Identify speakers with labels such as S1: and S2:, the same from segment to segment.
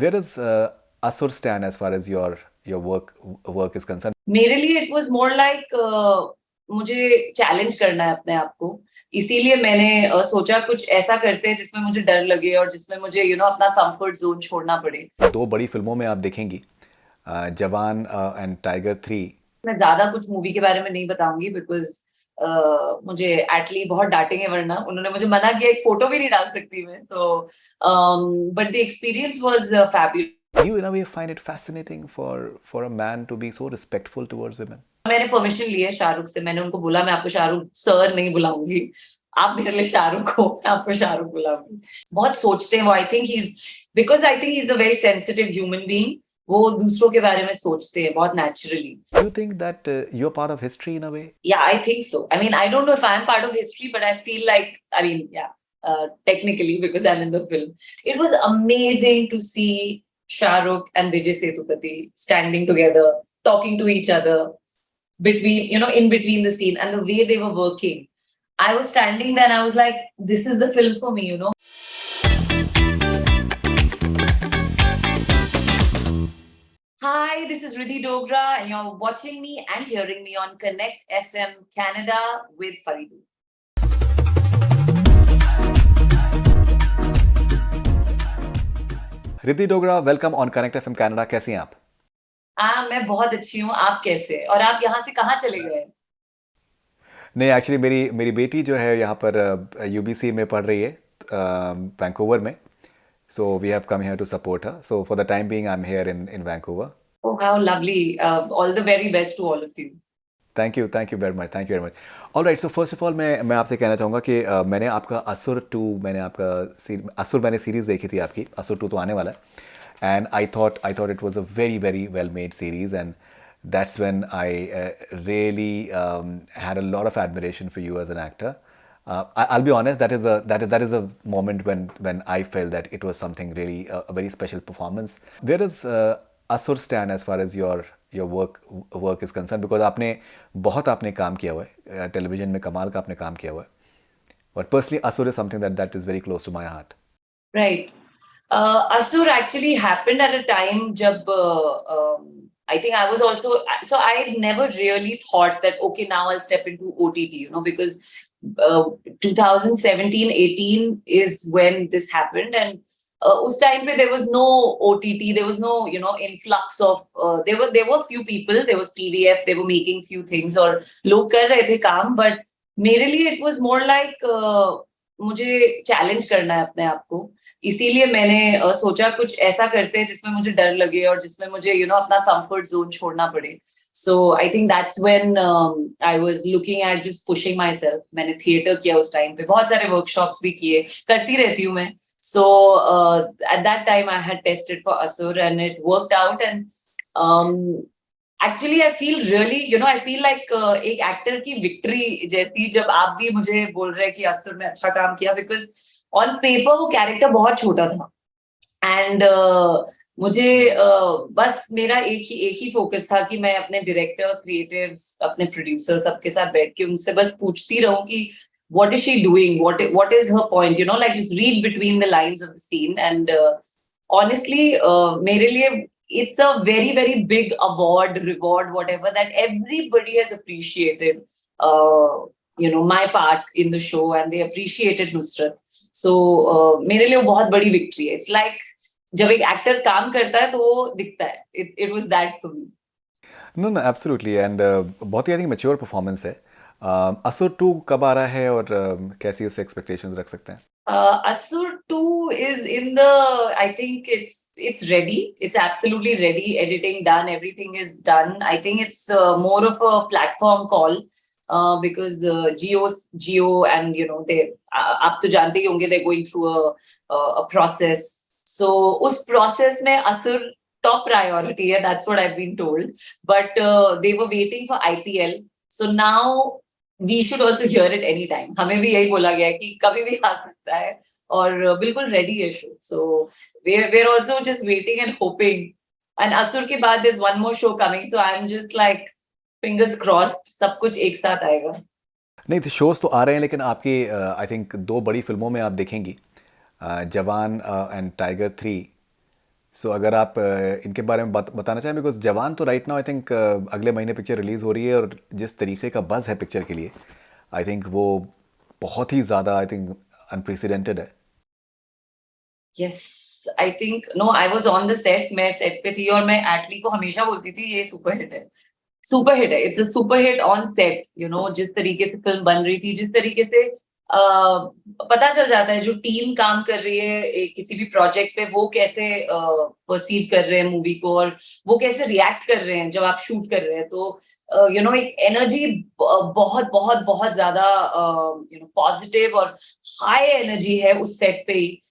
S1: Where does Asur stand as far as your work is concerned?
S2: मेरे लिए it was more like मुझे challenge करना है अपने आप को, इसीलिए मैंने सोचा कुछ ऐसा करते हैं जिसमें मुझे डर लगे और जिसमें मुझे अपना कंफर्ट जोन छोड़ना पड़े।
S1: दो बड़ी फिल्मों में आप देखेंगी, जवान एंड टाइगर 3।
S2: मैं ज्यादा कुछ मूवी के बारे में नहीं बताऊंगी बिकॉज मुझे एटली बहुत डांटेंगे, वरना उन्होंने मुझे मना किया, एक फोटो भी नहीं डाल सकती मैं। So but the experience was fabulous.
S1: You in a way find it fascinating for a man to be so respectful towards women.
S2: मैंने परमिशन ली है शाहरुख से, मैंने उनको बोला मैं आपको शाहरुख सर नहीं बुलाऊंगी, आप मेरे लिए शाहरुख हो, मैं आपको शाहरुख बुलाऊंगी। बहुत सोचते हैं वो, I think he is, because I think he is a very sensitive human being. वो दूसरों के बारे में सोचते हैं बहुत naturally.
S1: Do you think that you're part of history in a way?
S2: Yeah, I think so. I mean, I don't know if I'm part of history, but I feel like, I mean, yeah, technically, because I'm in the film. It was amazing to see Shah Rukh and Vijay Sethupathi standing together, talking to each other between, in between the scene, and the way they were working. I was standing there and I was like, this is the film for me. Hi, this is Ridhi Dogra, and you're watching me and hearing me on Connect FM Canada with Faridoon.
S1: Riddhi Dogra, welcome on connect FM Canada. कैसी हैं आप?
S2: मैं बहुत अच्छी हूँ, आप कैसे? और आप यहाँ से कहाँ चले गए?
S1: नहीं, एक्चुअली मेरी मेरी बेटी जो है यहाँ पर यूबीसी में पढ़ रही है, वैंकूवर में। So we have come here to support her. So for the time being I am here in Vancouver.
S2: Oh, how lovely. All the very best to all of you.
S1: Thank you very much, thank you very much. All right, so first of all मैं आपसे कहना चाहूँगा कि मैंने आपका असुर मैंने series देखी थी आपकी। असुर 2 तो आने वाला है। And I thought it was a very, very well made series, and that's when I really had a lot of admiration for you as an actor. I'll be honest, that is a moment when I felt that it was something really a very special performance. Where does Asur stand as far as your work is concerned? Because आपने काम किया हुआ है television में, कमाल का आपने काम किया हुआ है। But personally, Asur is something that is very close to my heart.
S2: Right. Asur actually happened at a time jab I think I was also, so I had never really thought that okay, now I'll step into OTT, because 2017-18 is when this happened, and us time pe there was no OTT, there was no influx of there were few people, there was TVF, they were making few things और लोग कर रहे थे काम, but मेरे लिए it was more like मुझे challenge करना है अपने आप को, इसीलिए मैंने सोचा कुछ ऐसा करते हैं जिसमें मुझे डर लगे और जिसमें मुझे अपना कंफर्ट जोन छोड़ना पड़े। So I think that's when I was looking at just pushing myself. मैंने थिएटर किया उस टाइम पे, बहुत सारे वर्कशॉप्स भी किए, करती रहती हूँ मैं। So at that time I had tested for Asur and it worked out, and actually I feel really I feel like एक एक्टर की विक्ट्री जैसी जब आप भी मुझे बोल रहे हैं कि असुर में अच्छा काम किया, बिकॉज ऑन पेपर वो कैरेक्टर बहुत छोटा था, एंड मुझे बस मेरा एक ही फोकस था कि मैं अपने डायरेक्टर, क्रिएटिव्स, अपने प्रोड्यूसर सबके साथ बैठ के उनसे बस पूछती रहूं कि what is she doing, what is her point, like just read between the lines of the scene, and honestly मेरे लिए it's a very, very big award, reward, whatever, that everybody has appreciated my part in the show, and they appreciated Nusrat. So मेरे लिए वो बहुत बड़ी victory है। It's like जब एक एक्टर काम करता है तो वो दिखता है। It was that for me.
S1: No, absolutely, and बहुत ही आई थिंक मैच्योर परफॉर्मेंस है। असुर 2 कब आ रहा है और कैसी उससे एक्सपेक्टेशंस रख सकते हैं?
S2: Asur 2 is in the, I think it's ready. It's absolutely ready. Editing done, everything is done. I think it's more of a platform call because Geo and they आप तो जानते ही होंगे, they're going through a process. So उस process में Asur top priority है, that's what I've been told. But they were waiting for IPL. So now we should also hear it anytime. हमें भी यही बोला गया है कि कभी भी आ सकता है, और बिल्कुल रेडी है show. So we're also just waiting and hoping. And असुर के बाद there's one more show coming, so I'm just like fingers crossed सब कुछ एक साथ आएगा।
S1: नहीं, तो शोज तो आ रहे हैं, लेकिन आपकी आई थिंक 2 बड़ी फिल्मों में आप देखेंगी, जवान एंड टाइगर 3। सो अगर आप इनके बारे में बताना चाहें, बिकॉज जवान तो राइट नाउ आई थिंक अगले महीने पिक्चर रिलीज़ हो रही है, और जिस तरीके का बज़ है पिक्चर के लिए, आई थिंक वो बहुत ही ज़्यादा आई थिंक अनप्रेसिडेंटेड है.
S2: Yes, I think no, I was on the set, मैं सेट पे थी और मैं एटली को हमेशा बोलती थी ये सुपर हिट है, सुपर हिट है, it's a super hit on set, you know, जिस तरीके से फिल्म बन रही थी, जिस तरीके से पता चल जाता है जो टीम काम कर रही है किसी भी प्रोजेक्ट पे, वो कैसे परसीव कर रहे हैं मूवी को, और वो कैसे रिएक्ट कर रहे हैं जब आप शूट कर रहे हैं. तो यू नो एक एनर्जी बहुत बहुत बहुत ज्यादा यू नो पॉजिटिव और हाई एनर्जी है उस सेट पे ही.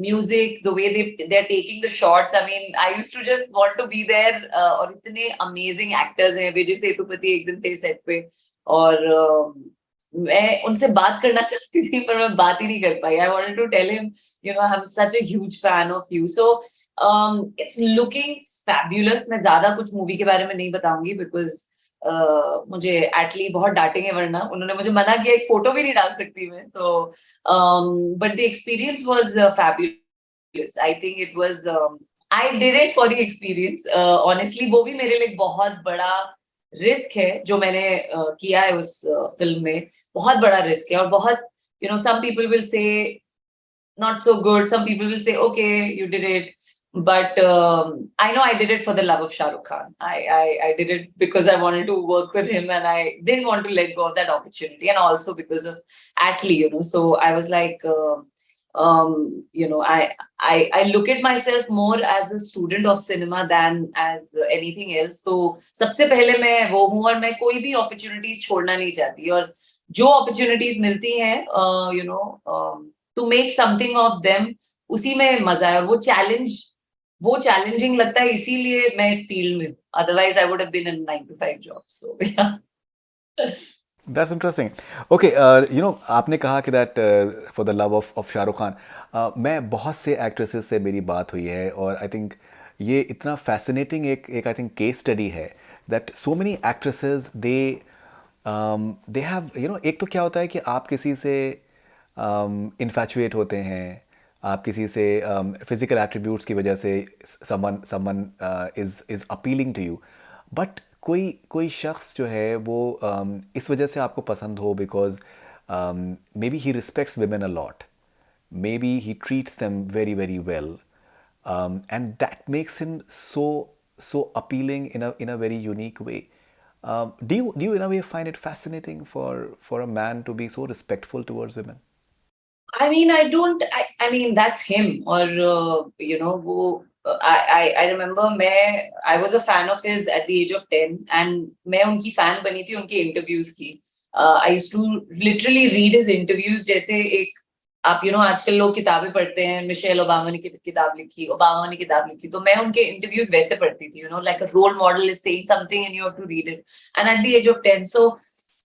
S2: Music, the way they're taking the shots, I mean, I used to just want to be there. और इतने amazing actors हैं. विजय सेतुपति एक दिन थे सेट पे, और मैं उनसे बात करना चाहती थी पर मैं बात ही नहीं कर पाई. I wanted to tell him, you know, I'm such a huge fan of you. So it's looking fabulous. मैं ज्यादा कुछ मूवी के बारे में नहीं बताऊंगी बिकॉज मुझे एटली बहुत डांटेंगे, वरना उन्होंने मुझे मना किया, एक फोटो भी नहीं डाल सकती मैं. So but the experience was fabulous. I think it was, I did it for the experience. Honestly वो भी मेरे लिए बहुत बड़ा रिस्क है जो मैंने किया है उस फिल्म में. बहुत बड़ा रिस्क है, और बहुत, you know, some people will say not so good. Some people will say, okay, you did it. But I know I did it for the love of Shah Rukh Khan. I did it because I wanted to work with him and I didn't want to let go of that opportunity. And also because of Atlee, you know. So I was like, you know, I look at myself more as a student of cinema than as anything else. So सबसे पहले मैं वो हूँ, और मैं कोई भी opportunities छोड़ना नहीं चाहती. और जो opportunities मिलती हैं, you know, to make something of them, उसी में मजा है. और वो चैलेंजिंग लगता है, इसीलिए मैं इस फील्ड में हूँ. Otherwise I would have been in 9 to 5 job. So yeah.
S1: That's interesting. Okay, you know, आपने कहा कि that for the love of Shahrukh Khan. मैं बहुत से एक्ट्रेसेस से मेरी बात हुई है, और आई थिंक ये इतना फैसिनेटिंग एक आई थिंक केस स्टडी है that so many actresses they have, you know, एक तो क्या होता है कि आप किसी से इन्फैचुएट होते हैं, आप किसी से फिजिकल एट्रीब्यूट्स की वजह से someone is appealing to you, but कोई कोई शख्स जो है वो इस वजह से आपको पसंद हो because may be he respects women a lot, may be he treats them very very well, and that makes him so appealing in a very unique way. Do you in a way find it fascinating for a man to be so respectful towards women?
S2: I mean, I don't. I mean, that's him. Or you know, वो I remember I was a fan of his at the age of 10, and मैं उनकी fan बनी थी उनके interviews की. I used to literally read his interviews जैसे एक, आप यू नो आजकल लोग किताबें पढ़ते हैं, मिशेल ओबामा ने किताब लिखी, ओबामा ने किताब लिखी, तो मैं उनके इंटरव्यूज वैसे पढ़ती थी. You know, like a role model is saying something and you have to read it. And at the age of 10, so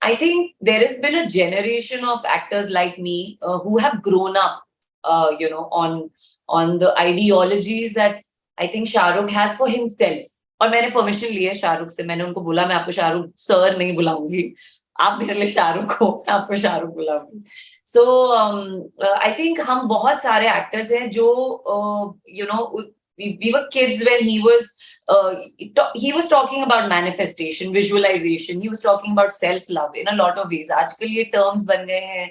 S2: I think there has been a generation of actors like me who have grown up, you know, on the ideologies that I think Shah Rukh has for himself. और मैंने permission ली है शाहरुख से. मैंने उनको बोला मैं आपको Shahrukh sir नहीं बुलाऊंगी, आप मेरे लिए शाहरुख हो, मैं आपको शाहरुख बुलाऊंगी. सो आई थिंक हम बहुत सारे एक्टर्स हैं जो you know, we were kids when he was talking about manifestation, visualization. He was talking about self-love in a lot of ways. आजकल ये terms बन गए हैं,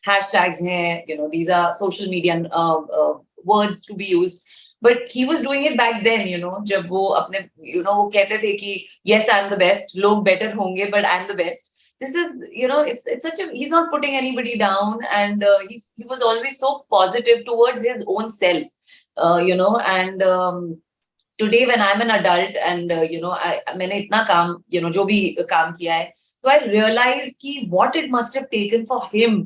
S2: hashtags हैं, you know, these are social media words to be used. But he was doing it back then, you know, जब वो अपने, you know, वो कहते थे कि yes, I'm the best, लोग better होंगे, but I'm the best. This is, you know, it's such a, he's not putting anybody down, and he was always so positive towards his own self, you know. And today when I'm an adult and you know, मैंने इतना काम, you know, जो भी काम किया है, तो I realized कि what it must have taken for him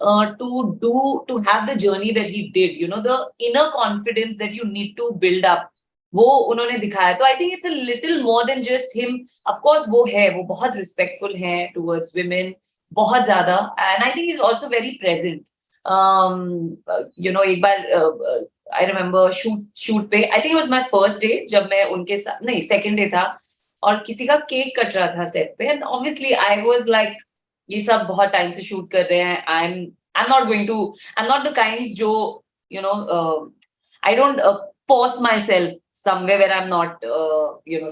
S2: to have the journey that he did, you know, the inner confidence that you need to build up, वो उन्होंने दिखाया. तो I think it's a little more than just him. Of course वो है, वो बहुत respectful है towards women, बहुत ज्यादा. And I think he's also very present. You know, एक बार I remember shoot पे, I think it was my first day, जब मैं उनके साथ, नहीं, second day था, और किसी का केक कट रहा था सेट पे. And obviously I was like, ये सब बहुत टाइम से शूट कर रहे हैं, I'm not the kinds जो, you know, I don't force myself somewhere where I'm not,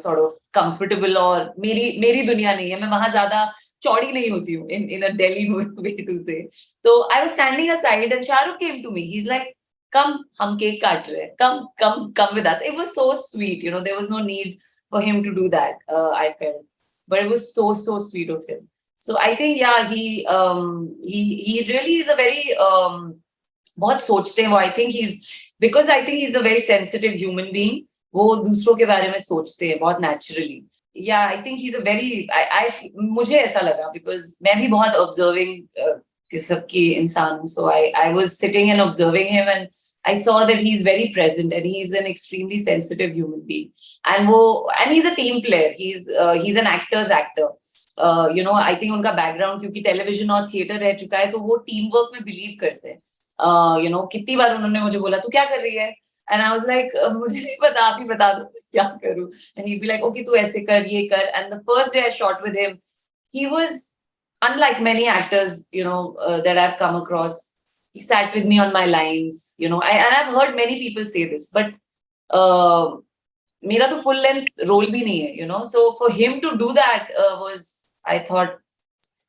S2: sort of comfortable, or मेरी दुनिया नहीं है, मैं वहां ज्यादा चौड़ी नहीं होती हूँ in a Delhi way to say. So I was standing aside and Shah Rukh came to me. He's like, come, हम केक काट रहे हैं, come with us. It was so sweet, there was no need for him to do that, I felt. But it was so sweet of him. So I think, yeah, he really is a very बहुत सोचते हैं वो. I think he's a very sensitive human being. वो दूसरों के बारे में सोचते हैं बहुत naturally. Yeah, I think he's a very, मुझे ऐसा लगा, because मैं भी बहुत observing किस्म की इंसान हूँ. So I was sitting and observing him, and I saw that he's very present and he's an extremely sensitive human being. And he's a team player. He's an actor's actor. I think उनका background क्योंकि television और theater रह चुका है, तो वो teamwork में believe करते हैं. कितनी बार उन्होंने मुझे बोला तू क्या कर रही है, and I was like, मुझे नहीं पता, आप ही बता दो क्या करूं. And he'd be like, okay, तू ऐसे कर, ये कर. And the first day I shot with him, he was unlike many actors, that I've come across. He sat with me on my lines, and I've heard many people say this, but मेरा तो full length role भी नहीं है, so for him to do that was, I thought,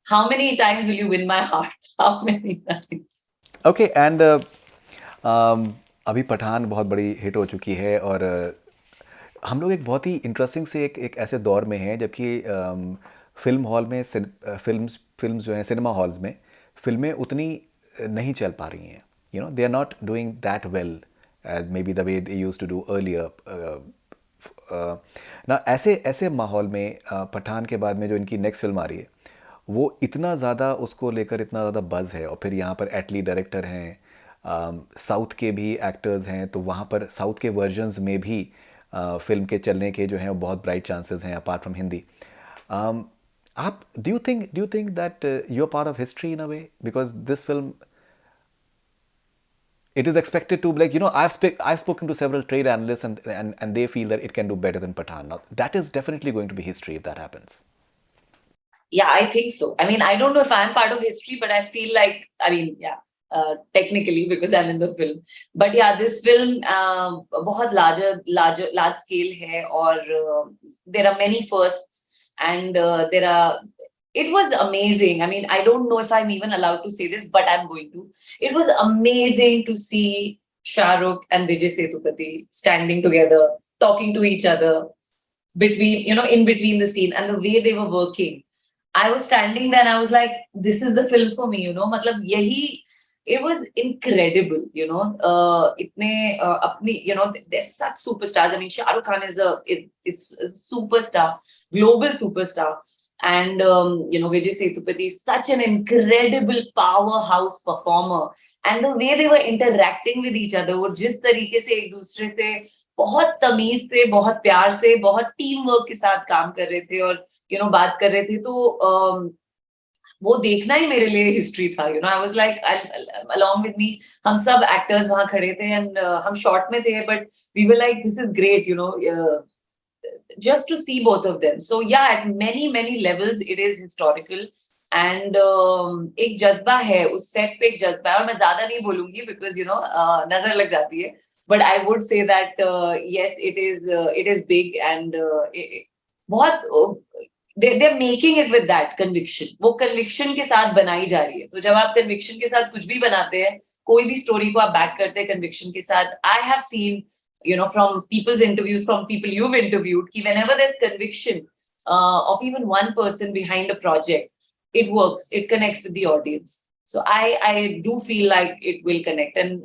S2: how many times will you win my heart? How many times?
S1: Okay, and अभी पठान बहुत बड़ी hit हो चुकी है, और हम लोग एक बहुत ही इंटरेस्टिंग से एक ऐसे दौर में हैं जबकि फिल्म हॉल में फिल्म्स जो हैं सिनेमा हॉल्स में फिल्में उतनी नहीं चल पा रही हैं. They are not doing that well as may be the way they use to early earlier. ना ऐसे माहौल में पठान के बाद में जो इनकी नेक्स्ट फिल्म आ रही है वो इतना ज़्यादा, उसको लेकर इतना ज़्यादा बज़ है, और फिर यहाँ पर एटली डायरेक्टर हैं, साउथ के भी एक्टर्स हैं, तो वहाँ पर साउथ के वर्जन्स में भी फिल्म के चलने के जो हैं वो बहुत ब्राइट चांसेस हैं अपार्ट फ्रॉम हिंदी. आप do you think that you are part of history in a way, because this film, it is expected to, like, I've spoken to several trade analysts, and they feel that it can do better than Pathan. Now that is definitely going to be history if that happens.
S2: Yeah, I think so. I mean, I don't know if I'm part of history, but I feel like, technically, because I'm in the film. But yeah, this film बहुत large scale है, और there are many firsts, and it was amazing. I mean, I don't know if I'm even allowed to say this, but I'm going to. It was amazing to see Shah Rukh and Vijay Sethupathi standing together, talking to each other in between the scene, and the way they were working. I was standing there and I was like, this is the film for me, matlab yahi, it was incredible, itne apni, there's such superstars. I mean, Shah Rukh Khan is a superstar, global superstar. And Vijay Sethupathi is such an incredible powerhouse performer, and the way they were interacting with each other, वो जिस तरीके से एक दूसरे से बहुत तमीज से, बहुत प्यार से, बहुत टीम वर्क के साथ काम कर रहे थे, और बात कर रहे थे, तो वो देखना ही मेरे लिए हिस्ट्री था. I was like, along with me, हम सब एक्टर्स वहां खड़े थे, and हम शॉर्ट में थे, but we were like, this is great, just to see both of them. So yeah, at many levels it is historical, and एक जज्बा है उस सेट पे, एक जज्बा है, और मैं ज्यादा नहीं बोलूंगी because नजर लग जाती है, but I would say that yes, it is big, and बहुत they're making it with that conviction. वो conviction के साथ बनाई जा रही है. तो जब आप conviction के साथ कुछ भी बनाते हैं, कोई भी story को आप back करते हैं conviction के साथ, I have seen from people's interviews, from people you've interviewed, कि whenever there's conviction of even one person behind a project, it works, it connects with the audience. So I do feel like it will connect. And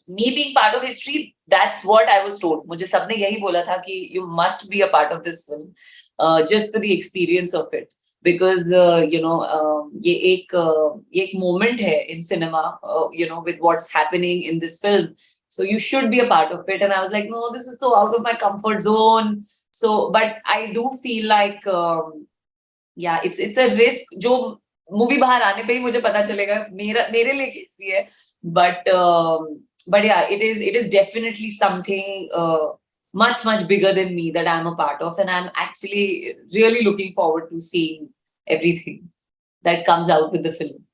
S2: me being part of history, that's what I was told. मुझे सबने यही बोला था कि you must be a part of this film, just for the experience of it. Because ये एक moment है in cinema, with what's happening in this film. So you should be a part of it. And I was like, no, this is so out of my comfort zone. So, but I do feel like, yeah, it's a risk. जो movie बाहर आने पे ही मुझे पता चलेगा मेरे लिए कैसी है. But yeah, it is definitely something much bigger than me that I'm a part of, and I'm actually really looking forward to seeing everything that comes out with the film.